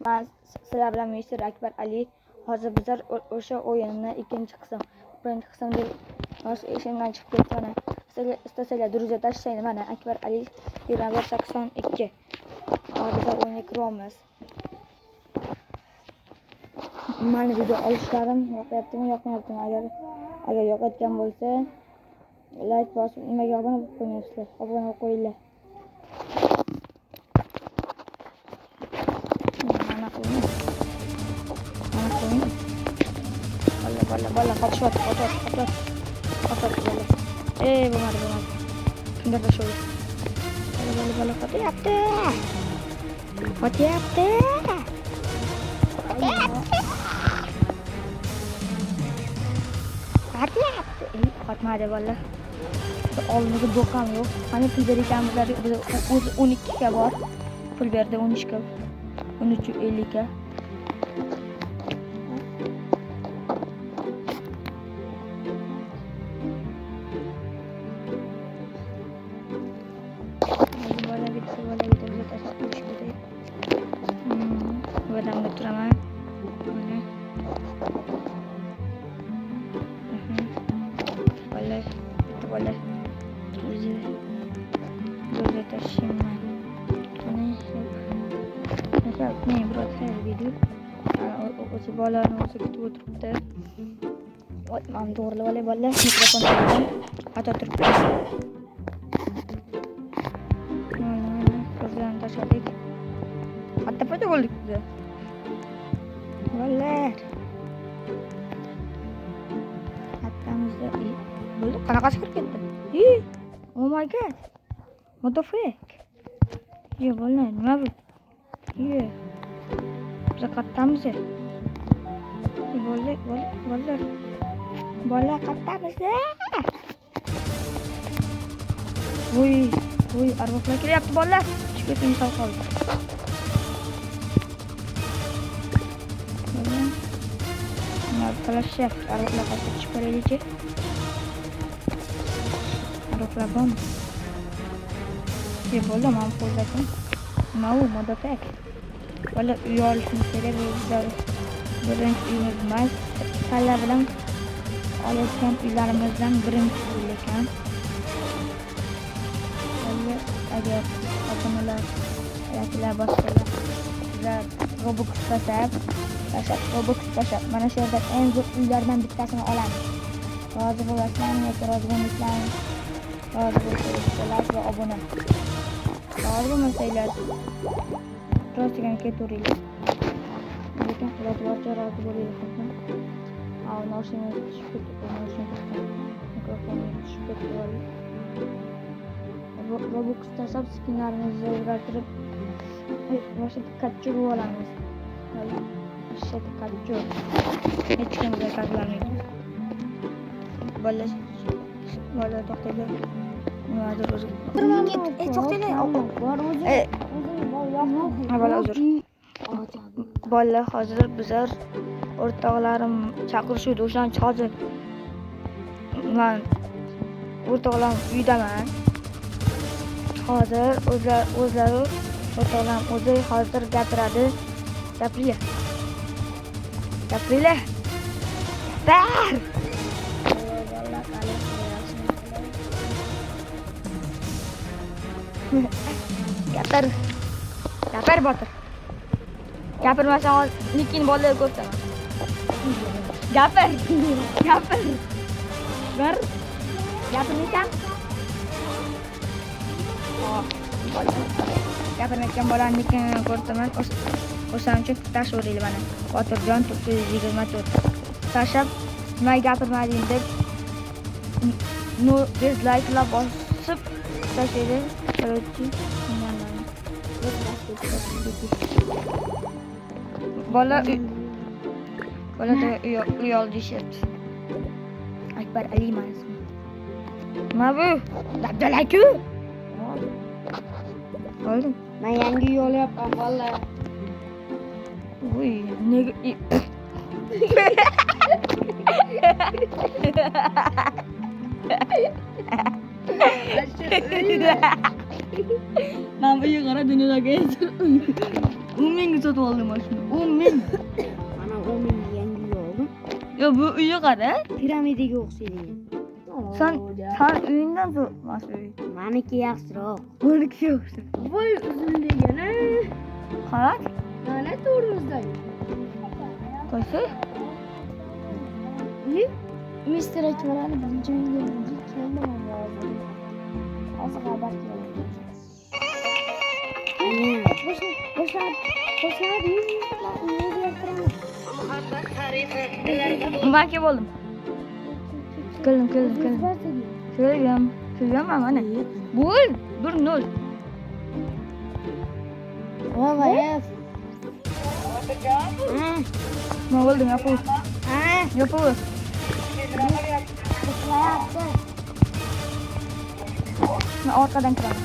Men sizlar bilan Mr. Akbar Ali. Hozir bizlar o'sha o'yinni ikkinchi qism, birinchi qism deb ishimdan chiqib ketdi mana. Sizlar istasanglar duruza tashlaydi mana Akbar Ali 2182. Hozir o'yinga kiramiz. Mani video olishlarim yoqyaptimi, yoqmayaptimi? Agar yoqayotgan bo'lsa, like bosib, nimaga obuna bo'lib qo'ymaysizlar? Obuna bo'lib qo'yinglar. Bola qotishot. Bo'lmadi. Kimdir tashladi. Bola qotyapti. Qotmadi bola. Oldimizda do'kon yo'q. Mana pul berganimizlar o'zi 12 ga bor. Pul berdi 13 ga. 13.50 ga. Badamda turaman. Bola. O'zi tashlayman. Men biror video. O'zi bolani o'zi kutib o'tiribdi. Men to'g'rilab olay bola. Mikrofon oldim. Xato turibdi. Ko'zlarni tashladik. Hatta foto bo'ldik biz. Bolalar. Hattamizda bo'ldi. Qanaqasi kirib ketdi? Oh my god. What the fuck? Bolalar, nima bu? Biz qattamiz. Bolalar qattamiz. Voy, arvohlar kelyapti bolalar. Chiqib misol qoldi. Talashyapti. Arvohlar qaytib chiqib ko'raylik-chi. Arvohlar bormi? Bo'ldi, men qo'lladim. Nima u modapek? Bola uy olishni kerak bizlar. Birinchi uyimiz emas, sizlar bilan olayotgan uylarimizdan birinchi uy ekan. Agar obunalar yokilar boshqalar sizlar Robux tashab mana shu yerda eng zo'r uylardan bittasini olamiz. Rozi bo'lasizlarmi yoki rozi bo'lmaysizlarmi? Rozi bo'lsanglar va obuna. Rozi bo'lmasanglar rostgan ketaveringlar. Lekin iloji boricha rozi bo'linglar. Noshini tushib ketdi. Mikrofonni tushib ketdi. Robux tashlab skinlarimizni o'zgartirib o'sha kattchur olamiz. O'sha kattchur. Hech kimga qazlamaydi. Bola to'xtanglar. Nimadir o'zi. To'xtanglar. Bola uzr. Bola hozir bizlar o'rtoqlarim chaqirishdi. O'shancha hozir men o'rtoqlarim uydaman. Hozir o'zlari o'rtoqlarim o'zi hozir gapiradi. Gapirlar. Gapir Botir. Gapirmasang lekin bolalar ko'rsaman. Gapir. Bir gapirmasang. Gapirmayotgan bolani lekin ko'rsaman. O'shaning uchun tashlaylik mana. Botirjon 924. Tashab nima gapirmading deb dislike'lar bosib tashlaydi. Bola uy oldi deyishyapti. Akbar Ali emas. Nima bu? Dabdalaku. Oldim. Men yangi uy olyapman bola. Voy, nega Men bu yuqori dunyodagi eng zo'r 10 mingga sotib oldim mashina. 10 ming. Mana 10 ming yangi uy oldim. Ya bu uyga qara. Piramidaga o'xshaydi. Sen uyingdan so'rmas uy. Meniki yaxshiroq. Buniki yo'q. Voy uzunligini. Qarang. Mana to'g'rimizda. Qaysi? Mister Akmalani birinchi uyga keldim hozir. Hozir xabar keldi. Ben kim oldum? Keldim. Söyleyeyim ama ne? Bul. Dur nol. Vay. Ne oldu yapalım. Yapalım. Arkadan kıralım.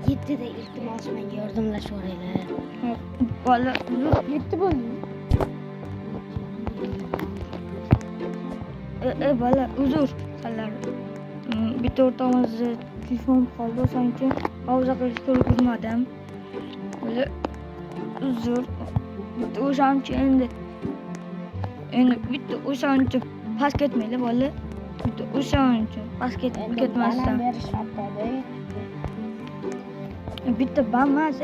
Yettida iltimos menga yordamlashvoringlar. Bola Yetti bo'ldi. bola uzr sanlar. Bitta o'rtamizda telefon qoldi, o'shaning uchun pauza qilishga ulgurmadim. Bola uzr. Bitta o'shaning uchun endi bitta o'shaning uchun past ketmaydi bola. Bitta o'shaning uchun past ketmasdan. Bitta banmas,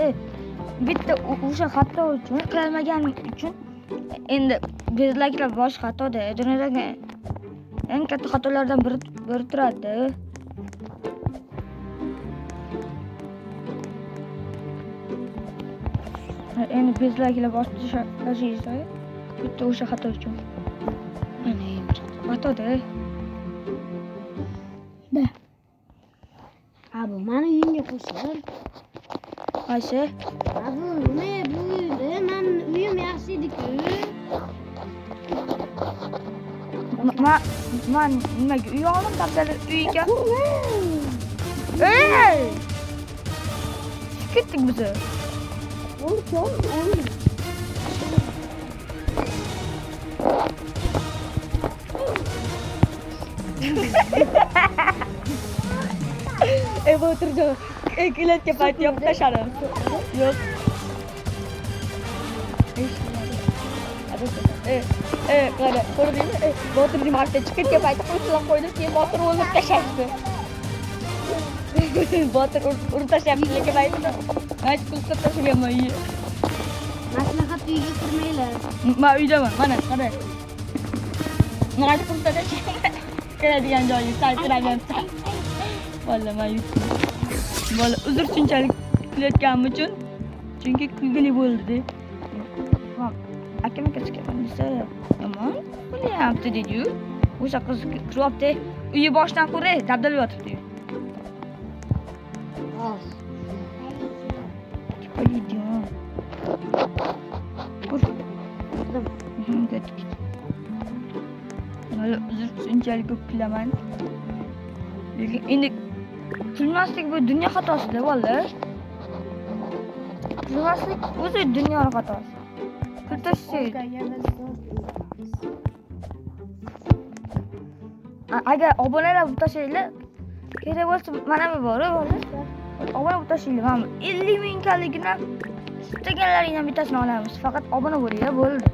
bitta o'sha xato uchun qilmaganim uchun endi bizlarga bosh xatoda. Dunyodagi eng katta xatolardan biri turadi. Endi bizlarga bosh tashlaysiz. Bitta o'sha xato uchun. Mana xatoda. Bu mani uyimga qo'shsin. Qaysi? Bu nima bu uyda? Men uyim yaxshi edi-ku. Man nimaga uy oldim? Dabdala uyga. Ey! Ketdik biz. Bu oturacağım. Kiletke payt yapıp taşarım. Yok. Qara, ko'rdingmi? Botirning marta chiqib paytda qo'shilib qo'ydi, keyin Botir o'lib tashlaydi. Botir urib tashlab lekin paytda hech qilib tashlamayman uyi. Maslahat uyga kirmanglar. Men uydaman, mana qara. Mana qilib tashlab keladigan joyi salkiragan. Vallahi men yutdim. Bola uzr shunchalik kulayotganim uchun. Chunki kulgili bo'ldi. Akam chiqqan desa, yomon bo'lyapti dedi-yu. O'sha qiz kiryapti. Uyi boshdan qurib, dabdala yotibdi. Qo'ydim. Mana uzr shunchalik ko'p kulaman. Lekin endi kulmaslik bu dunyo xatosida vallahi. Kulmaslik o'zi dunyo xatosi. Agar obunalar bu tashlaylar kerak bo'lsa mana bu bor vallahi. Obuna bu tashlaylar. Mana 50 ming kaligini istaganlaringdan bittasini olamiz. Faqat obuna bo'linglar bo'ldi.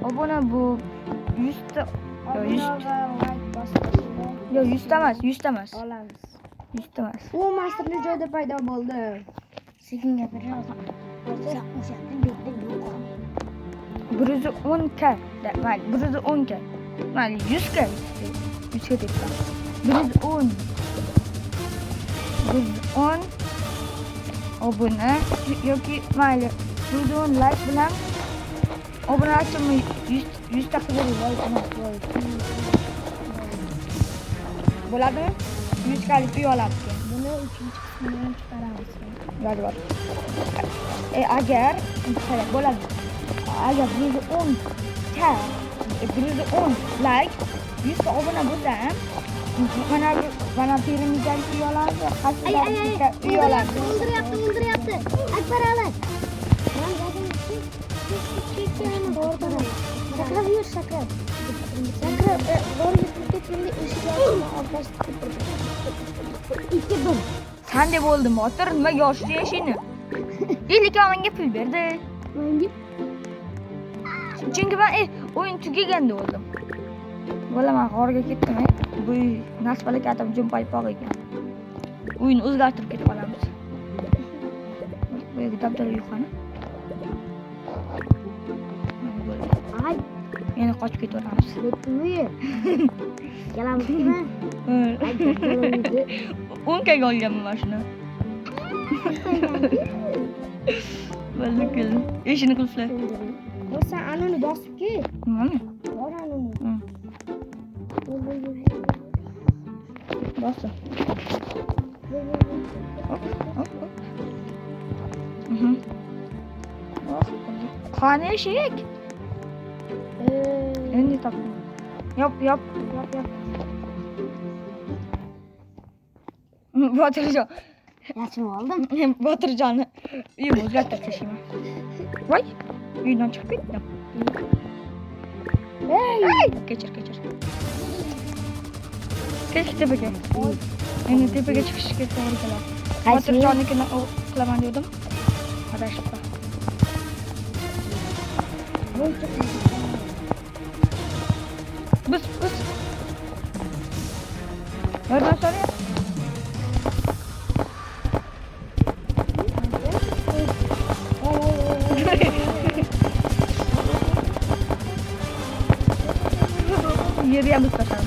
Obuna bu 100 ta 100 ta emas, 100 ta emas. Olamiz. 100 ta emas. U masterli joyda paydo bo'ldi. Sekin gapirasan. O'shaning betda yo'q. 110k. Mayli, 110k. Mayli, 100k. 100k debman. 110. 110 obuna yoki mayli 110 like bilan obunachimni 100 ta qilib bo'ladimi? 100 kalik uy olamiz. Buni 3-qismidan chiqaramiz. Bor. Agar bo'ladi. Agar 110 like 100 ta obuna bo'lsa ham Mana pirimizdan uy olamiz. Ay Qasrdan ay ay. bitta uy olamiz. O'ldiryapti. Akbar Ali. Sakrab yur, sakrab. Sakrab, doğru gittik şimdi ışık yakma arkadaşlar. 2-1. Sen de bo'ldimi? Otir nima yoshli yashayni. Ellik menga pul berdi. Menga Chunki men o'yin tugaganda o'ldim. Bola men g'orga ketdim. Bu nasbala katam jumpaypoq ekan. O'yin o'zgartirib ketib qolamiz. Bu yerga dabdala yo'qani. ay, Yana qochib ketaveramiz. ketdimi? Kelamizmi? Ay, kelamiz. 10 kaga olganman mana shuni. Bo'ldi keldim. Ishini qilsizlar. O sen anani bosib ket. Nimani? Bor anani. Bosdim. Hop. Qani eshik? Endi topdim. Yop. Botirjon. Yachib oldim. Botirjonni uyimga o'zgartirib tashlayman. Voy, uydan chiqib ketdim. Hey! Kechir. Kesh tepaga. Endi tepaga chiqishga to'g'ri keladi. Botirjonnikini qilaman dedim. Adashib qoldim. Bus. Yordam so'rayapti. Yerga ham tashladi.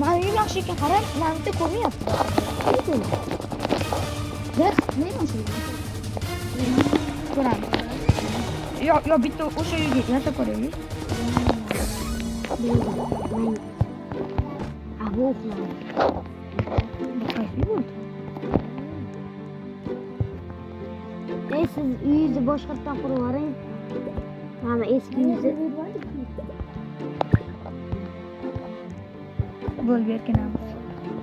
Mana uyim yaxshi ekan, qarang, mana bitta ko'rinyapti. Ko'ramiz. Yo bitta o'sha uyga yashab ko'raylik. Bu uxladi. Qaysi bo'ldi? Siz uyingizni boshqatdan qurib yuboring. Mana eski uyingizni. Bo'l berkinamiz.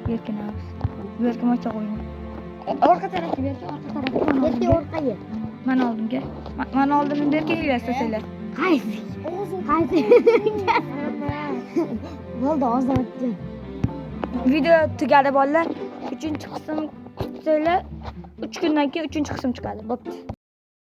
Bu yerga mocha qo'ying. Orqa tarafga berkin, orqa tarafga. Yerga orqaga. Mana oldimga. Mana oldimni berkin ilasasizlar. Qaysi? Bo'ldi, hozir o'tdi. Video tugadi bolalar. 3-qism kutsanglar 3 kundan keyin 3-qism chiqadi. Bo'pti.